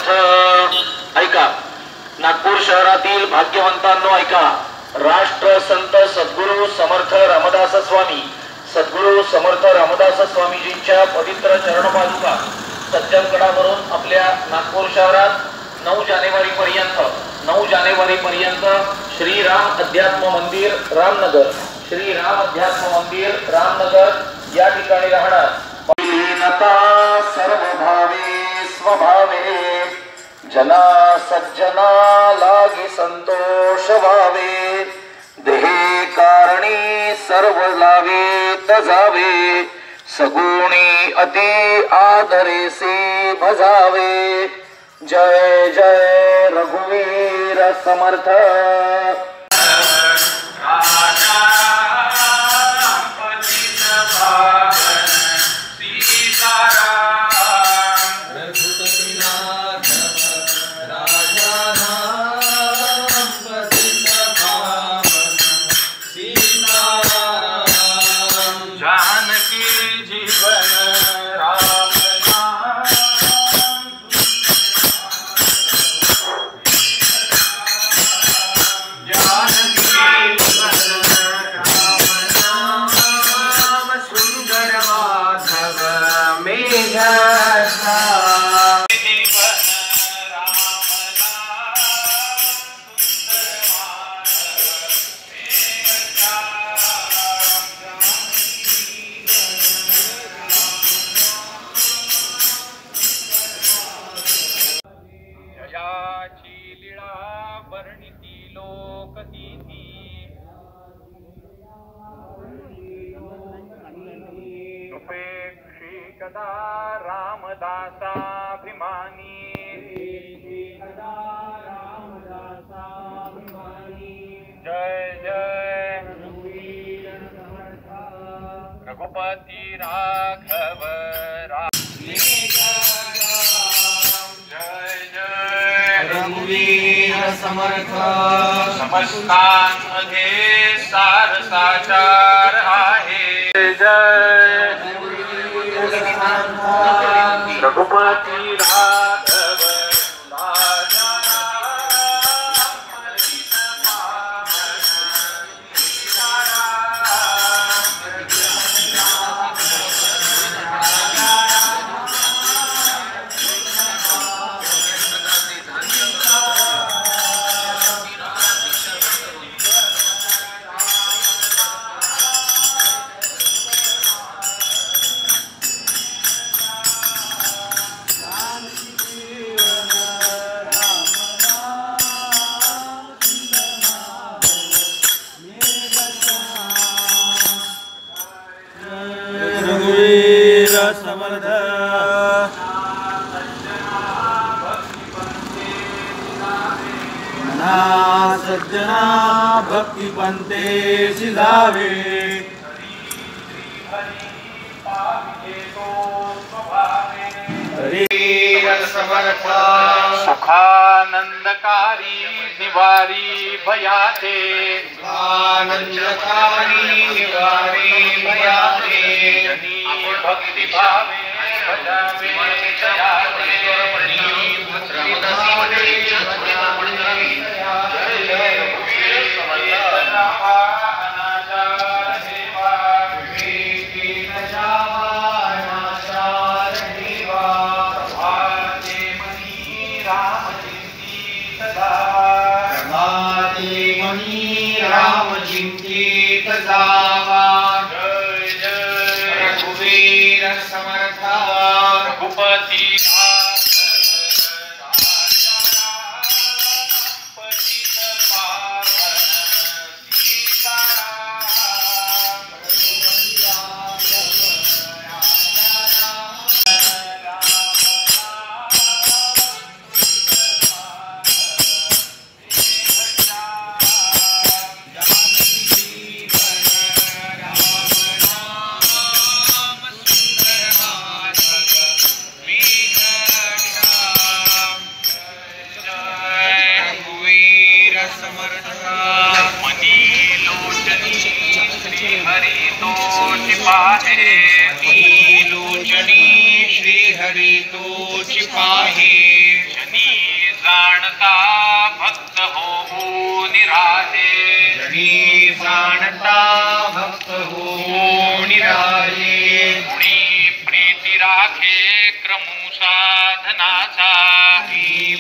समर्थ। ऐका, नागपूर शहरातील भाग्यवंतांनो ऐका, राष्ट्र संत सद्गुरु समर्थ रामदास स्वामी, सद्गुरु समर्थ रामदास स्वामीजींच्या पवित्र चरणपादुका सज्जनगडावरून आपल्या नागपूर शहरात 9 जानेवारी पर्यंत श्रीराम अध्यात्म मंदिर रामनगर, श्रीराम अध्यात्म मंदिर रामनगर या ठिकाणी राहणार। सर्व भावे स्वभावे जना सज्जना लागे संतोष भावे, देहे कारणी सर्व लावे तजावे, सगुणी अति आदरे से भजावे। जय जय रघुवीर समर्थ। कदा रामदासाभिमानी, जय जय रघुपति राघव राम, जय जय रघुवीर समर्थ। समस्तांमध्ये सार साचार आहे, जय रघुपति राघव राजा समर्थ। सज्जना भक्ति पंते सिधावे, समर्थ। सुखानंदकारी निवारी भयाते, आनंदकारी निवारी भयाते, भक्ति भावे भजावे जयाते, राम चिंतित जावा। जय जय रघुवीर समर्थ। रघुपति लोचनी श्री हरि तो छिपाहे, शनि जाणता भक्त होऊ निराळे जनी जाणता भक्त होऊ निराळे कुणी प्रीती राखे क्रमू साधनाचा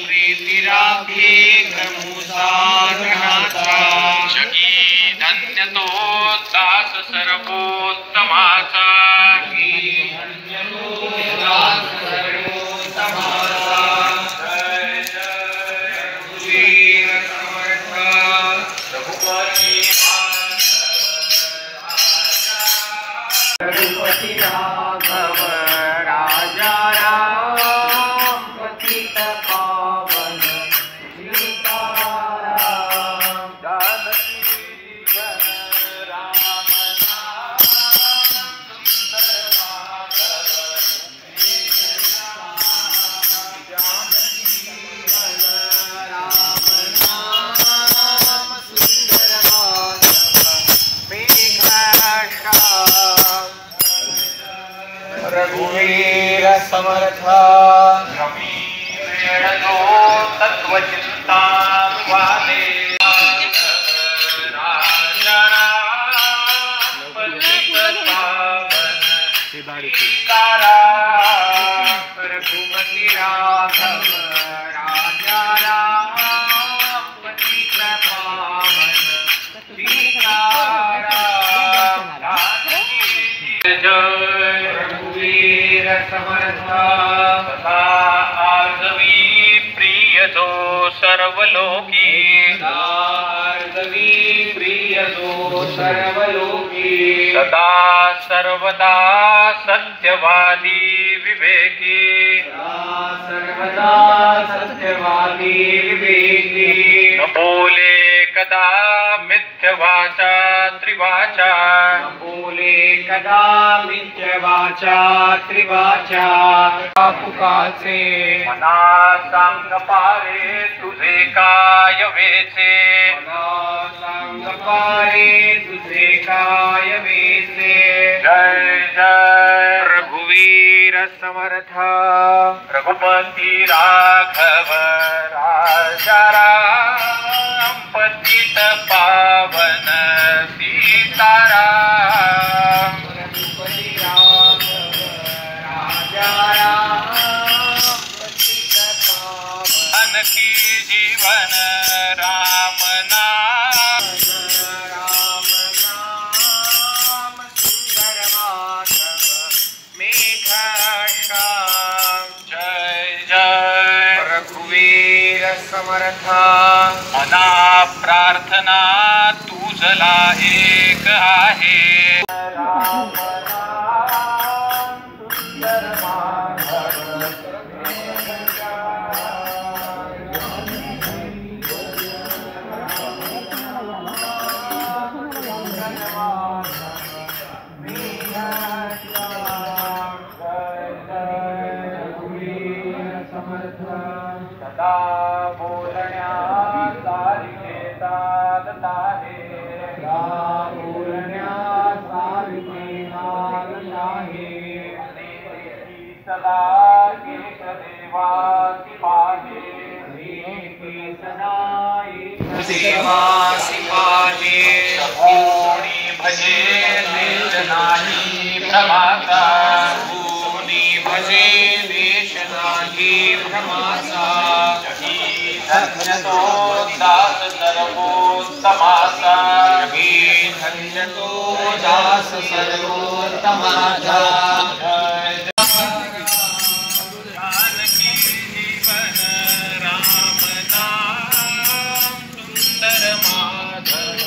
प्रीती राखे क्रमू साधनाचा जगी धन्य तो दास सर्वोत्तमाचा धन्य तो दास सर्वोत्तमाचा जय जय रघुवीर समर्थ रघुपती रघुपती राघव राजा राम पतित पावन सीताराम जानकी जीवन राम नाम सुंदर माधव जानकी जीवन राम नाम सुंदर माधव मेघाश्याम रघुवीर समर्थ रमीळो तत्वचिंता वाले राजा राम पतित पावन सीताराम रघुपती राघव राजा राम पतित पावन सीताराम जय रघुवीर समर्थ तथा आर्जवी प्रिय जो सर्वलोकी आर्जवी प्रिय जो सर्वलोकी सदा सर्वदा सत्यवादी विवेकी सर्वदा सत्यवादी विवेकी न बोले कदा मिथ्यवाचा त्रिवाचा बोले कदा मिथ्यवाचा त्रिवाचा पुकाचे मना सांग पारे तुझे काय वेचे मना सांग पारे तुझे काय वेचे जय जय रघुवीर समर्थ रघुपती राघव राजा राम पतित पावन सीताराम रघुपती राघव राजा राम पतित पावन की जीवन राम नाम सुंदर माधव मेघाश्याम जय जय रघुवीर समर्थ मना प्रार्थना तुझला एक आहे राम नाम सुंदर माधव सदा बोलण्या सारिखे साधत आहे बोलण्या सारिखे साधत आहे सदा एक देवासी पाहे सदा एक देवासी पाहे कोणी भजे देश नाही भ्रमाचा कोणी भजे देश नाही भ्रमाचा धन्य तो दास सर्वोत्तमाचा धन्य तो दास सर्वोत्तमाचा जानकी जीवन राम नाम सुंदर माधव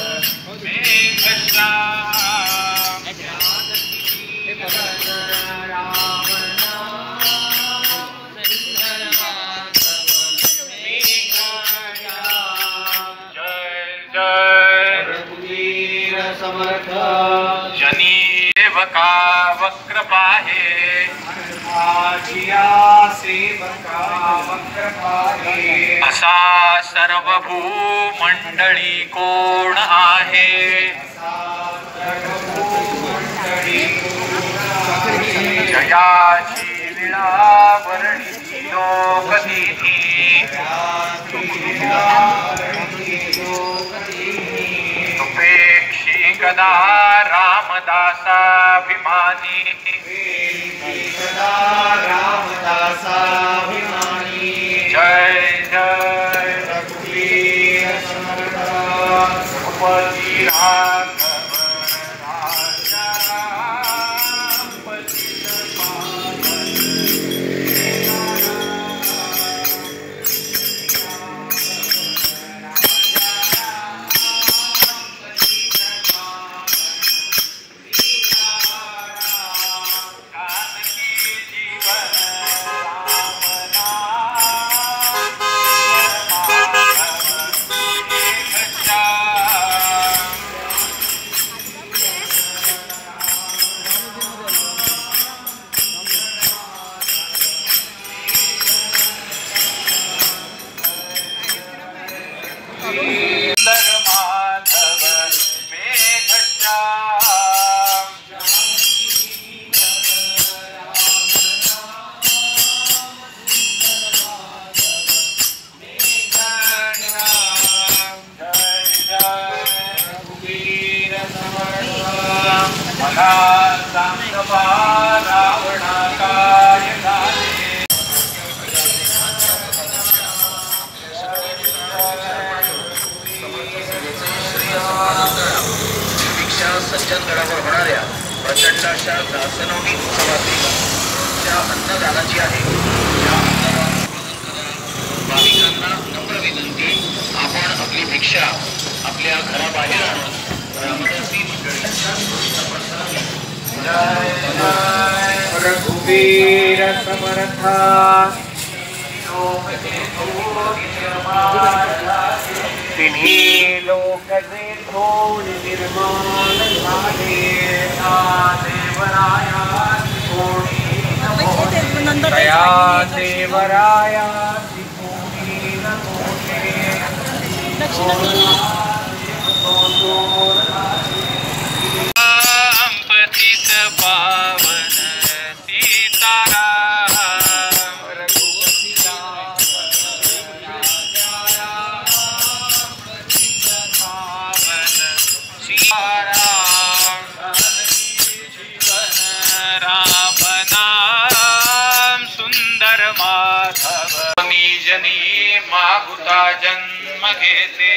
मेघश्याम जानकी जीवन राम नाम सुंदर माधव मेघश्याम जय जय रघुवीर समर्थ जनी सेवका वक्र पाहे सेवका वक्र पाहे असा सर्व भूमंडळी कोण आहे जयाची लीळा वर्णिली लोकतिथी कदा रामदासाभिमानी सदा रामदासाभिमानी जय जय रघुवीर समर्थ रघुपति राघव राजा राम पतित पावन सज्जनगडावर होणाऱ्या प्रचंड अशा दासनवनी उत्सवातील त्या अन्नदानाची आहे. भाविकांना नम्र विनंती, आपण आपली भिक्षा आपल्या घराबाहेर आणून रामदासी रघुवीर समर्थ तिन्ही लोक जे थोर निर्माण झाले देवराया दया देवराया पतित पावन सीताराम रघुपति पावन सीताराम राम नाम सुंदर माधव जनी मागुता जन्म घेते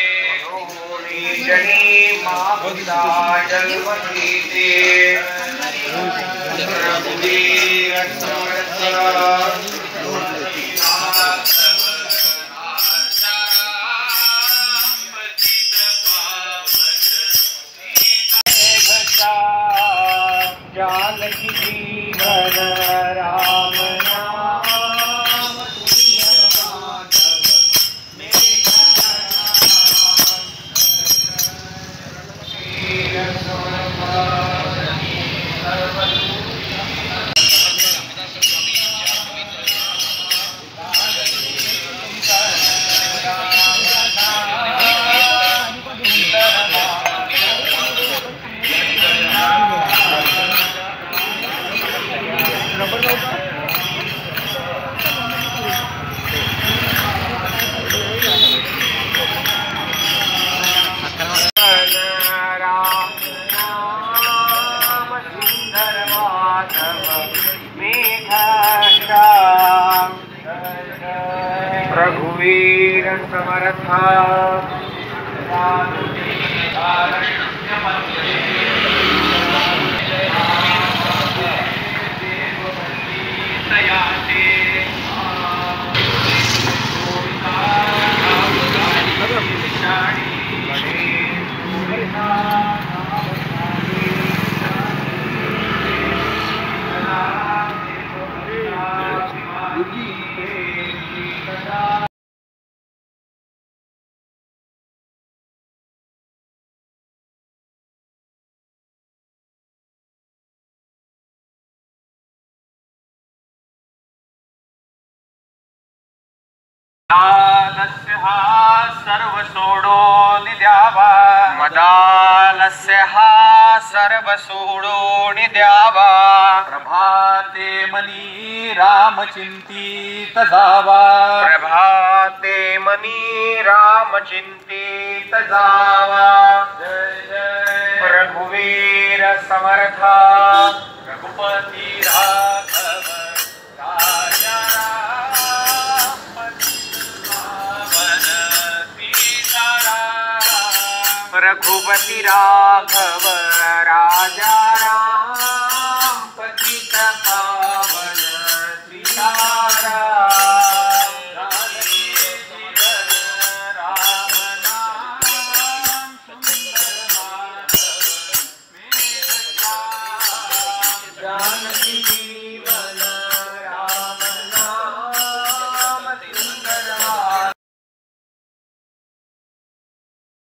जनी मागुता जन्म घेते रघुवीर समर्थ जानकी जीवन राम नाम सुंदर माधव रघुवीर समर्थ मदालस्य हा सर्व सोडून द्यावा मदालस्य हा सर्व सोडून द्यावा प्रभाते मनी राम चिंतित जावा प्रभाते मनी राम चिंतित जावा रघुवीर समर्था रघुपती राघव राजा रघुपती राघव राजा